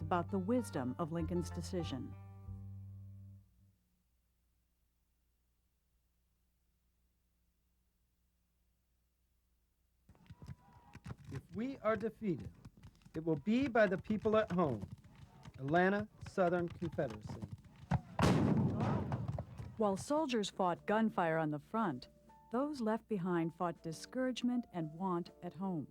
about the wisdom of Lincoln's decision. If we are defeated, it will be by the people at home. Atlanta Southern Confederacy. While soldiers fought gunfire on the front, those left behind fought discouragement and want at home.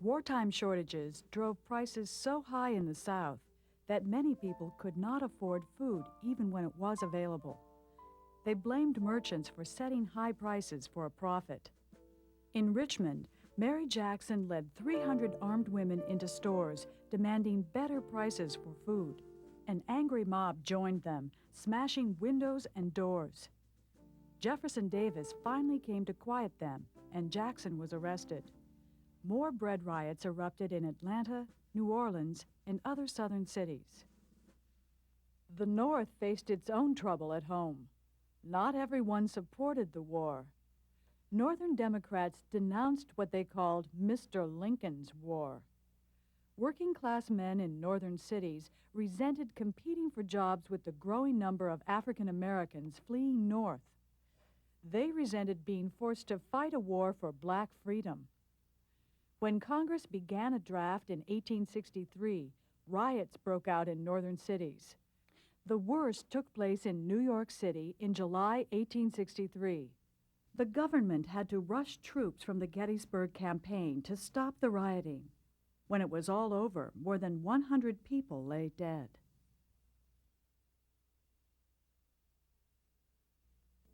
Wartime shortages drove prices so high in the South that many people could not afford food even when it was available. They blamed merchants for setting high prices for a profit. In Richmond, Mary Jackson led 300 armed women into stores, demanding better prices for food. An angry mob joined them, smashing windows and doors. Jefferson Davis finally came to quiet them, and Jackson was arrested. More bread riots erupted in Atlanta, New Orleans, and other southern cities. The North faced its own trouble at home. Not everyone supported the war. Northern Democrats denounced what they called Mr. Lincoln's War. Working-class men in northern cities resented competing for jobs with the growing number of African Americans fleeing north. They resented being forced to fight a war for black freedom. When Congress began a draft in 1863, riots broke out in northern cities. The worst took place in New York City in July 1863. The government had to rush troops from the Gettysburg campaign to stop the rioting. When it was all over, more than 100 people lay dead.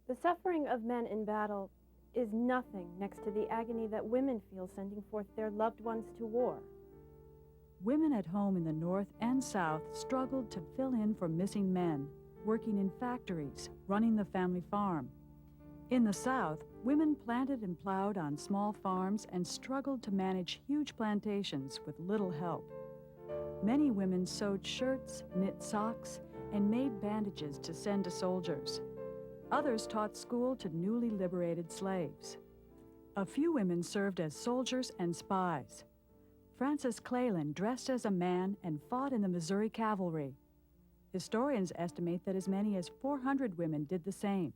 The suffering of men in battle is nothing next to the agony that women feel sending forth their loved ones to war. Women at home in the North and South struggled to fill in for missing men, working in factories, running the family farm. In the South, women planted and plowed on small farms and struggled to manage huge plantations with little help. Many women sewed shirts, knit socks, and made bandages to send to soldiers. Others taught school to newly liberated slaves. A few women served as soldiers and spies. Frances Cleland dressed as a man and fought in the Missouri Cavalry. Historians estimate that as many as 400 women did the same.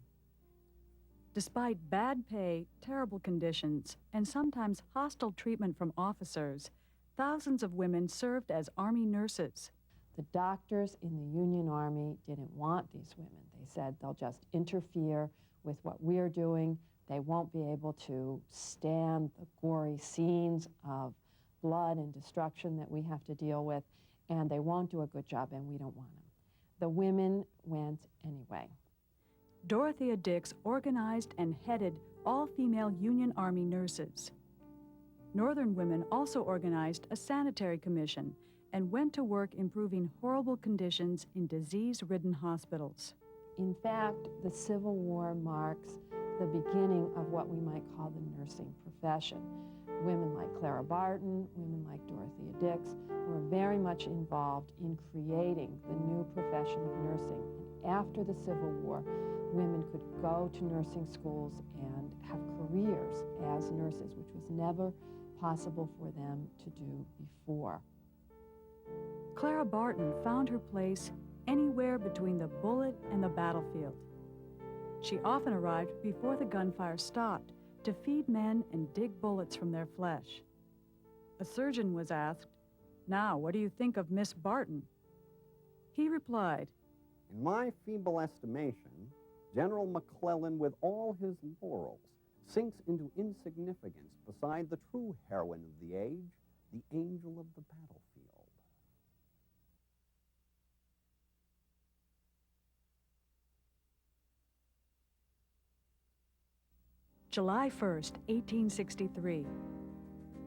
Despite bad pay, terrible conditions, and sometimes hostile treatment from officers, thousands of women served as Army nurses. The doctors in the Union Army didn't want these women. They said they'll just interfere with what we're doing. They won't be able to stand the gory scenes of blood and destruction that we have to deal with, and they won't do a good job, and we don't want them. The women went anyway. Dorothea Dix organized and headed all-female Union Army nurses. Northern women also organized a sanitary commission and went to work improving horrible conditions in disease-ridden hospitals. In fact, the Civil War marks the beginning of what we might call the nursing profession. Women like Clara Barton, women like Dorothea Dix were very much involved in creating the new profession of nursing. And after the Civil War, women could go to nursing schools and have careers as nurses, which was never possible for them to do before. Clara Barton found her place anywhere between the bullet and the battlefield. She often arrived before the gunfire stopped to feed men and dig bullets from their flesh. A surgeon was asked, "Now, what do you think of Miss Barton?" He replied, "In my feeble estimation, General McClellan, with all his laurels, sinks into insignificance beside the true heroine of the age, the angel of the battlefield." July 1st, 1863.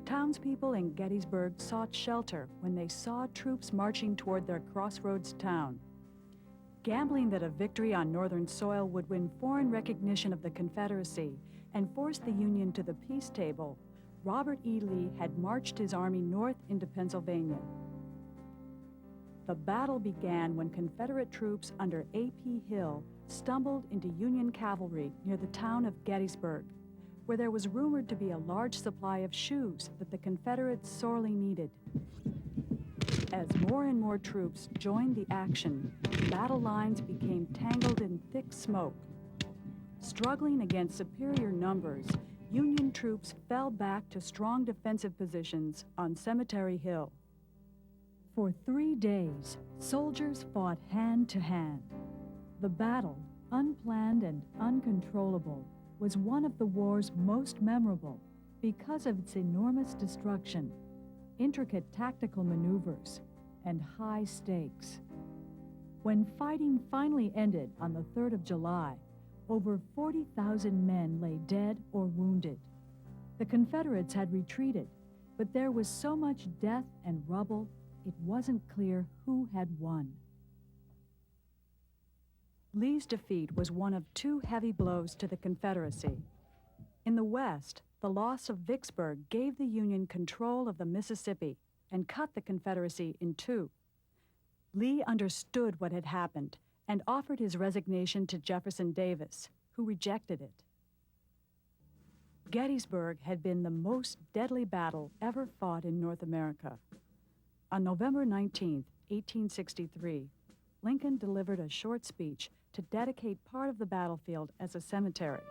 Townspeople in Gettysburg sought shelter when they saw troops marching toward their crossroads town. Gambling that a victory on Northern soil would win foreign recognition of the Confederacy and force the Union to the peace table, Robert E. Lee had marched his army north into Pennsylvania. The battle began when Confederate troops under A.P. Hill stumbled into Union cavalry near the town of Gettysburg, where there was rumored to be a large supply of shoes that the Confederates sorely needed. As more and more troops joined the action, battle lines became tangled in thick smoke. Struggling against superior numbers, Union troops fell back to strong defensive positions on Cemetery Hill. For 3 days, soldiers fought hand to hand. The battle, unplanned and uncontrollable, was one of the war's most memorable because of its enormous destruction, intricate tactical maneuvers, and high stakes. When fighting finally ended on the 3rd of July, over 40,000 men lay dead or wounded. The Confederates had retreated, but there was so much death and rubble, it wasn't clear who had won. Lee's defeat was one of 2 heavy blows to the Confederacy. In the West, the loss of Vicksburg gave the Union control of the Mississippi and cut the Confederacy in 2. Lee understood what had happened and offered his resignation to Jefferson Davis, who rejected it. Gettysburg had been the most deadly battle ever fought in North America. On November 19, 1863, Lincoln delivered a short speech to dedicate part of the battlefield as a cemetery.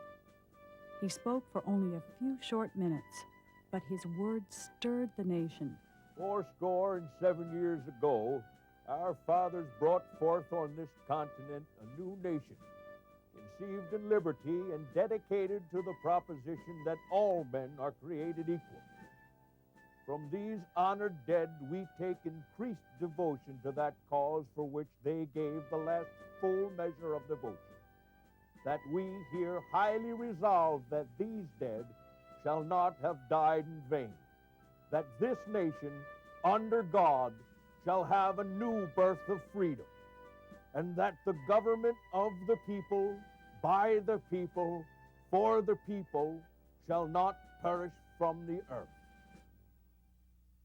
He spoke for only a few short minutes, but his words stirred the nation. 77 years ago, our fathers brought forth on this continent a new nation, conceived in liberty and dedicated to the proposition that all men are created equal. From these honored dead, we take increased devotion to that cause for which they gave the last full measure of devotion, that we here highly resolve that these dead shall not have died in vain, that this nation, under God, shall have a new birth of freedom, and that the government of the people, by the people, for the people, shall not perish from the earth.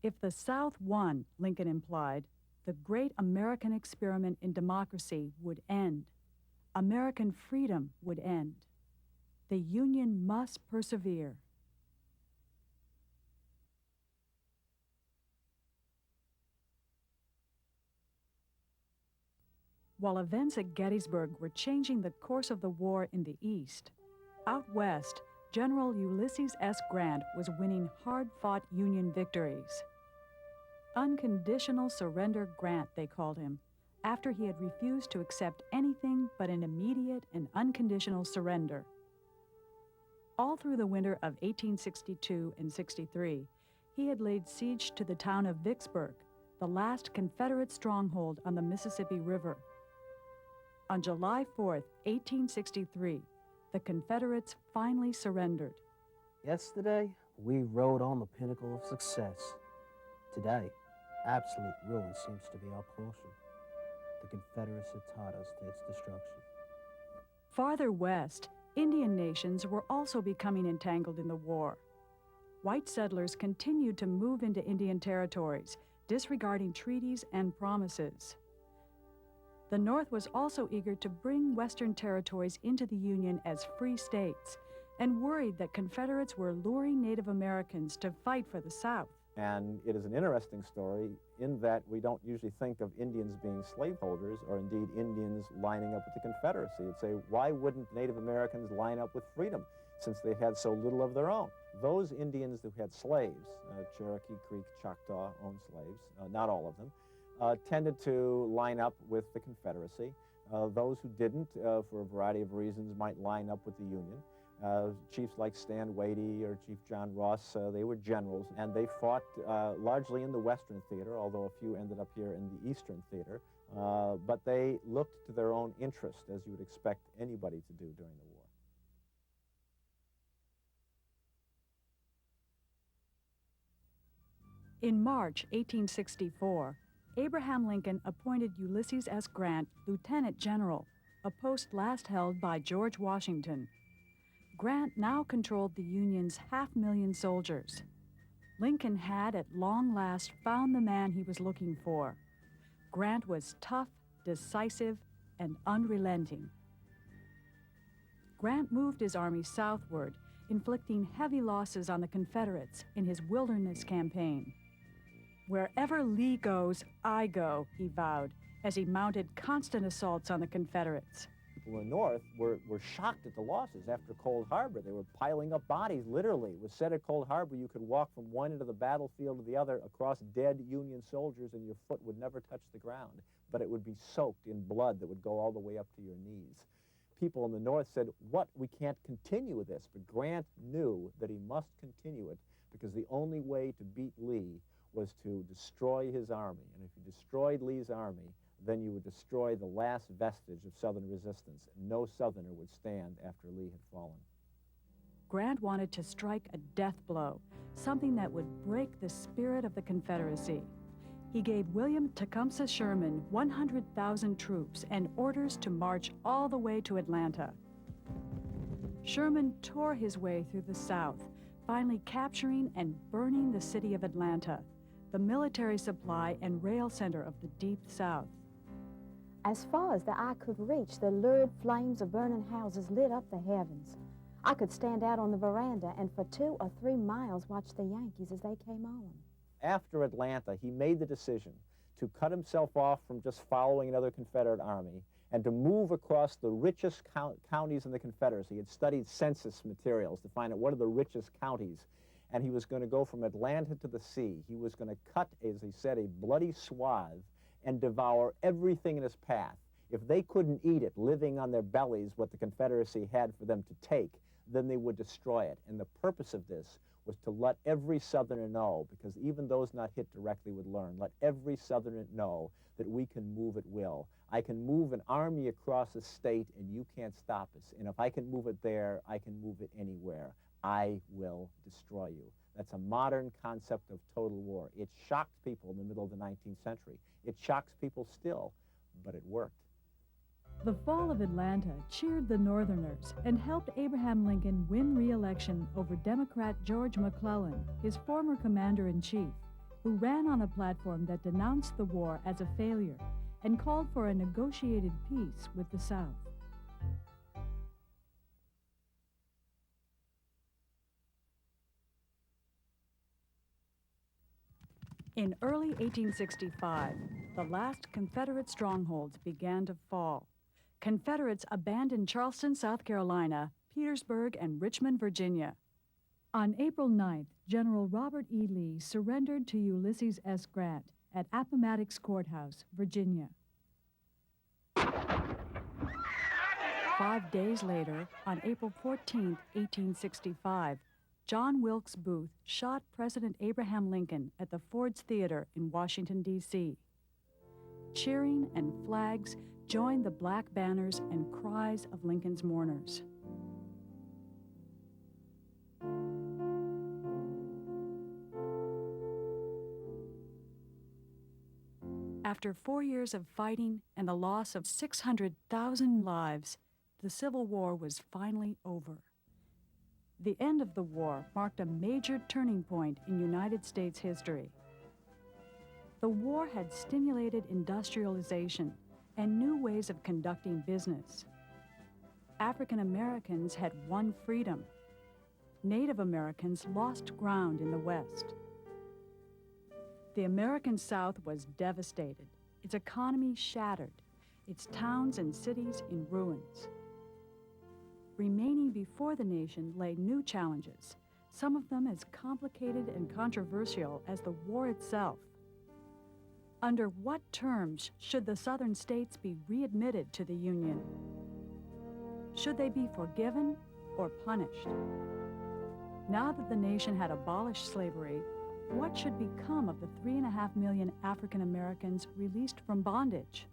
If the South won, Lincoln implied, the great American experiment in democracy would end. American freedom would end. The Union must persevere. While events at Gettysburg were changing the course of the war in the East, out west, General Ulysses S. Grant was winning hard-fought Union victories. Unconditional surrender Grant, they called him, after he had refused to accept anything but an immediate and unconditional surrender. All through the winter of 1862 and 63, he had laid siege to the town of Vicksburg, the last Confederate stronghold on the Mississippi River. On July 4, 1863, the Confederates finally surrendered. Yesterday, we rode on the pinnacle of success. Today, absolute ruin seems to be our portion. The Confederacy taught us to its destruction. Farther west, Indian nations were also becoming entangled in the war. White settlers continued to move into Indian territories, disregarding treaties and promises. The North was also eager to bring Western territories into the Union as free states and worried that Confederates were luring Native Americans to fight for the South. And it is an interesting story in that we don't usually think of Indians being slaveholders or indeed Indians lining up with the Confederacy. You'd say, why wouldn't Native Americans line up with freedom since they had so little of their own? Those Indians who had slaves, Cherokee, Creek, Choctaw owned slaves, not all of them, tended to line up with the Confederacy. Those who didn't, for a variety of reasons, might line up with the Union. Chiefs like Stan Wadey or Chief John Ross, they were generals, and they fought largely in the Western theater, although a few ended up here in the Eastern theater. But they looked to their own interest, as you would expect anybody to do during the war. In March 1864, Abraham Lincoln appointed Ulysses S. Grant Lieutenant General, a post last held by George Washington. Grant now controlled the Union's 500,000 soldiers. Lincoln had at long last found the man he was looking for. Grant was tough, decisive, and unrelenting. Grant moved his army southward, inflicting heavy losses on the Confederates in his Wilderness Campaign. Wherever Lee goes, I go, he vowed, as he mounted constant assaults on the Confederates. People in the North were shocked at the losses after Cold Harbor. They were piling up bodies, literally. It was said at Cold Harbor you could walk from one end of the battlefield to the other across dead Union soldiers and your foot would never touch the ground, but it would be soaked in blood that would go all the way up to your knees. People in the North said, what, we can't continue with this, but Grant knew that he must continue it because the only way to beat Lee was to destroy his army, and if you destroyed Lee's army, then you would destroy the last vestige of Southern resistance. No Southerner would stand after Lee had fallen. Grant wanted to strike a death blow, something that would break the spirit of the Confederacy. He gave William Tecumseh Sherman 100,000 troops and orders to march all the way to Atlanta. Sherman tore his way through the South, finally capturing and burning the city of Atlanta, the military supply and rail center of the Deep South. As far as the eye could reach, the lurid flames of burning houses lit up the heavens. I could stand out on the veranda and for 2 or 3 miles watch the Yankees as they came on. After Atlanta, he made the decision to cut himself off from just following another Confederate army and to move across the richest counties in the Confederacy. He had studied census materials to find out what are the richest counties, and he was going to go from Atlanta to the sea. He was going to cut, as he said, a bloody swath and devour everything in his path. If they couldn't eat it, living on their bellies, what the Confederacy had for them to take, then they would destroy it. And the purpose of this was to let every Southerner know, because even those not hit directly would learn, let every Southerner know that we can move at will. I can move an army across a state and you can't stop us. And if I can move it there, I can move it anywhere. I will destroy you. That's a modern concept of total war. It shocked people in the middle of the 19th century. It shocks people still, but it worked. The fall of Atlanta cheered the Northerners and helped Abraham Lincoln win re-election over Democrat George McClellan, his former commander-in-chief, who ran on a platform that denounced the war as a failure and called for a negotiated peace with the South. In early 1865, the last Confederate strongholds began to fall. Confederates abandoned Charleston, South Carolina, Petersburg, and Richmond, Virginia. On April 9th, General Robert E. Lee surrendered to Ulysses S. Grant at Appomattox Courthouse, Virginia. 5 days later, on April 14, 1865, John Wilkes Booth shot President Abraham Lincoln at the Ford's Theater in Washington, D.C. Cheering and flags joined the black banners and cries of Lincoln's mourners. After 4 years of fighting and the loss of 600,000 lives, the Civil War was finally over. The end of the war marked a major turning point in United States history. The war had stimulated industrialization and new ways of conducting business. African Americans had won freedom. Native Americans lost ground in the West. The American South was devastated, its economy shattered, its towns and cities in ruins. Remaining before the nation lay new challenges, some of them as complicated and controversial as the war itself. Under what terms should the Southern states be readmitted to the Union? Should they be forgiven or punished? Now that the nation had abolished slavery, what should become of the 3.5 million African Americans released from bondage?